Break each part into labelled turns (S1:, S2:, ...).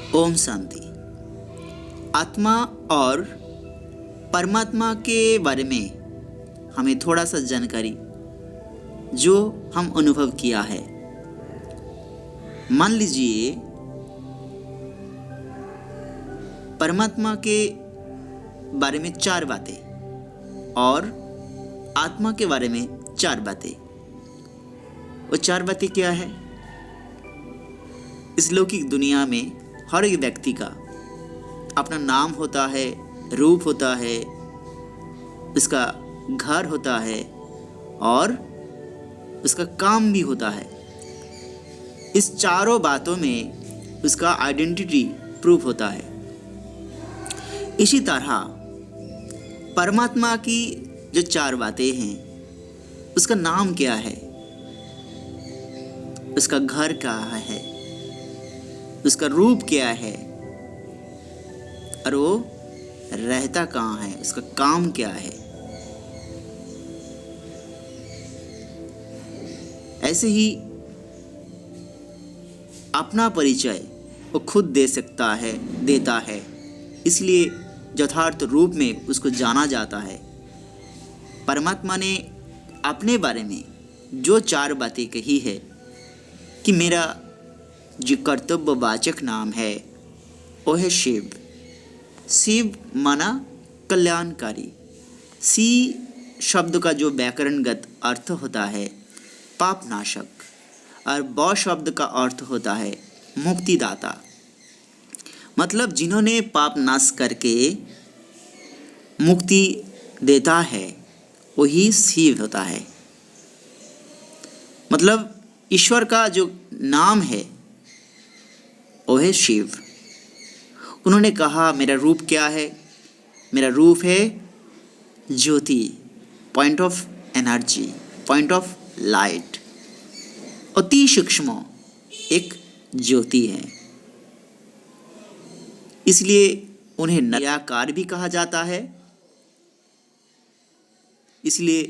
S1: ओम शांति। आत्मा और परमात्मा के बारे में हमें थोड़ा सा जानकारी जो हम अनुभव किया है। मान लीजिए परमात्मा के बारे में 4 बातें और आत्मा के बारे में 4 बातें। वो 4 बातें क्या है? इस लौकिक दुनिया में हर एक व्यक्ति का अपना नाम होता है, रूप होता है, उसका घर होता है और उसका काम भी होता है। इस चारों बातों में उसका आइडेंटिटी प्रूफ होता है। इसी तरह परमात्मा की जो 4 बातें हैं, उसका नाम क्या है, उसका घर कहाँ है, उसका रूप क्या है और वो रहता कहाँ है, उसका काम क्या है। ऐसे ही अपना परिचय वो खुद दे सकता है, देता है, इसलिए यथार्थ रूप में उसको जाना जाता है। परमात्मा ने अपने बारे में जो 4 बातें कही है कि मेरा जो कर्तव्यवाचक नाम है वो है शिव। शिव माना कल्याणकारी। सी शब्द का जो व्याकरणगत अर्थ होता है पापनाशक, और ब शब्द का अर्थ होता है मुक्तिदाता। मतलब जिन्होंने पाप नाश करके मुक्ति देता है वही शिव होता है। मतलब ईश्वर का जो नाम है वो है शिव। उन्होंने कहा मेरा रूप क्या है? मेरा रूप है ज्योति, point of energy, point of light. अति सूक्ष्म एक ज्योति है, इसलिए उन्हें निराकार भी कहा जाता है। इसलिए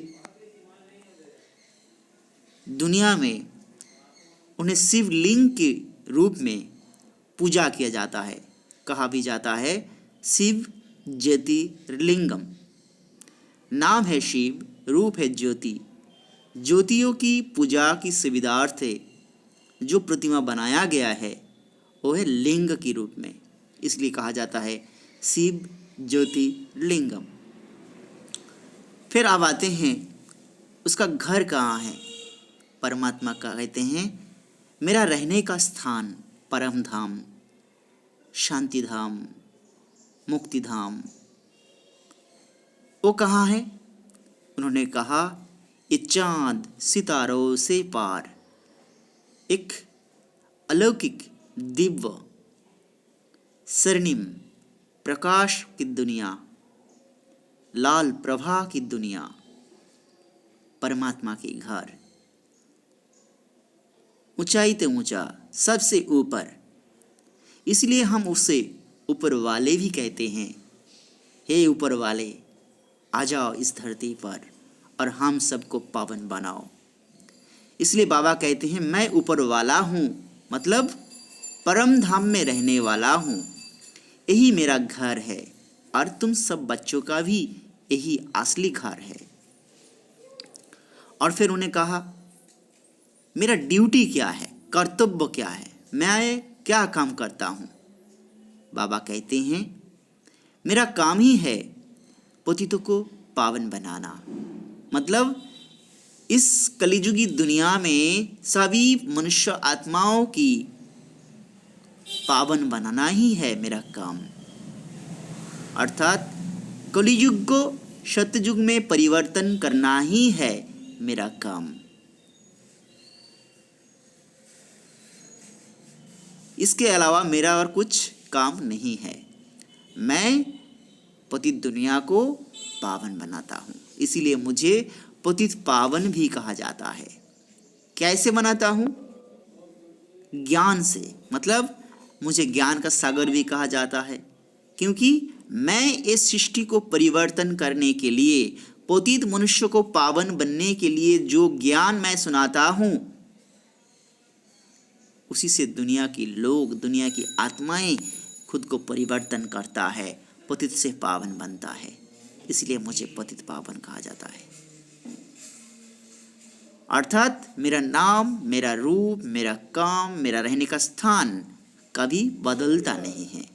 S1: दुनिया में उन्हें शिवलिंग के रूप में पूजा किया जाता है। कहा भी जाता है शिव ज्योतिर्लिंगम। नाम है शिव, रूप है ज्योति। ज्योतियों की पूजा की सुविधार्थ जो प्रतिमा बनाया गया है वो है लिंग के रूप में, इसलिए कहा जाता है शिव ज्योतिर्लिंगम। फिर अब आते हैं उसका घर कहाँ है। परमात्मा का कहते हैं मेरा रहने का स्थान परम धाम, शांति धाम, मुक्ति धाम, वो कहाँ है? उन्होंने कहा ये चांद सितारों से पार एक अलौकिक दिव्य स्वर्णिम प्रकाश की दुनिया, लाल प्रभा की दुनिया, परमात्मा के घर। ऊंचाई ते ऊंचा, सबसे ऊपर, इसलिए हम उसे ऊपर वाले भी कहते हैं। हे ऊपर वाले, आ जाओ इस धरती पर और हम सबको पावन बनाओ। इसलिए बाबा कहते हैं मैं ऊपर वाला हूँ, मतलब परम धाम में रहने वाला हूँ। यही मेरा घर है और तुम सब बच्चों का भी यही असली घर है। और फिर उन्हें कहा मेरा ड्यूटी क्या है, कर्तव्य क्या है, मैं क्या काम करता हूँ। बाबा कहते हैं मेरा काम ही है पतितों को पावन बनाना। मतलब इस कलिजुगी दुनिया में सभी मनुष्य आत्माओं की पावन बनाना ही है मेरा काम। अर्थात कलियुग को सतयुग में परिवर्तन करना ही है मेरा काम। इसके अलावा मेरा और कुछ काम नहीं है। मैं पतित दुनिया को पावन बनाता हूँ, इसीलिए मुझे पतित पावन भी कहा जाता है। कैसे बनाता हूँ? ज्ञान से। मतलब मुझे ज्ञान का सागर भी कहा जाता है, क्योंकि मैं इस सृष्टि को परिवर्तन करने के लिए, पतित मनुष्य को पावन बनने के लिए जो ज्ञान मैं सुनाता हूँ उसी से दुनिया की लोग, दुनिया की आत्माएं खुद को परिवर्तन करता है, पतित से पावन बनता है। इसलिए मुझे पतित पावन कहा जाता है। अर्थात मेरा नाम, मेरा रूप, मेरा काम, मेरा रहने का स्थान कभी बदलता नहीं है।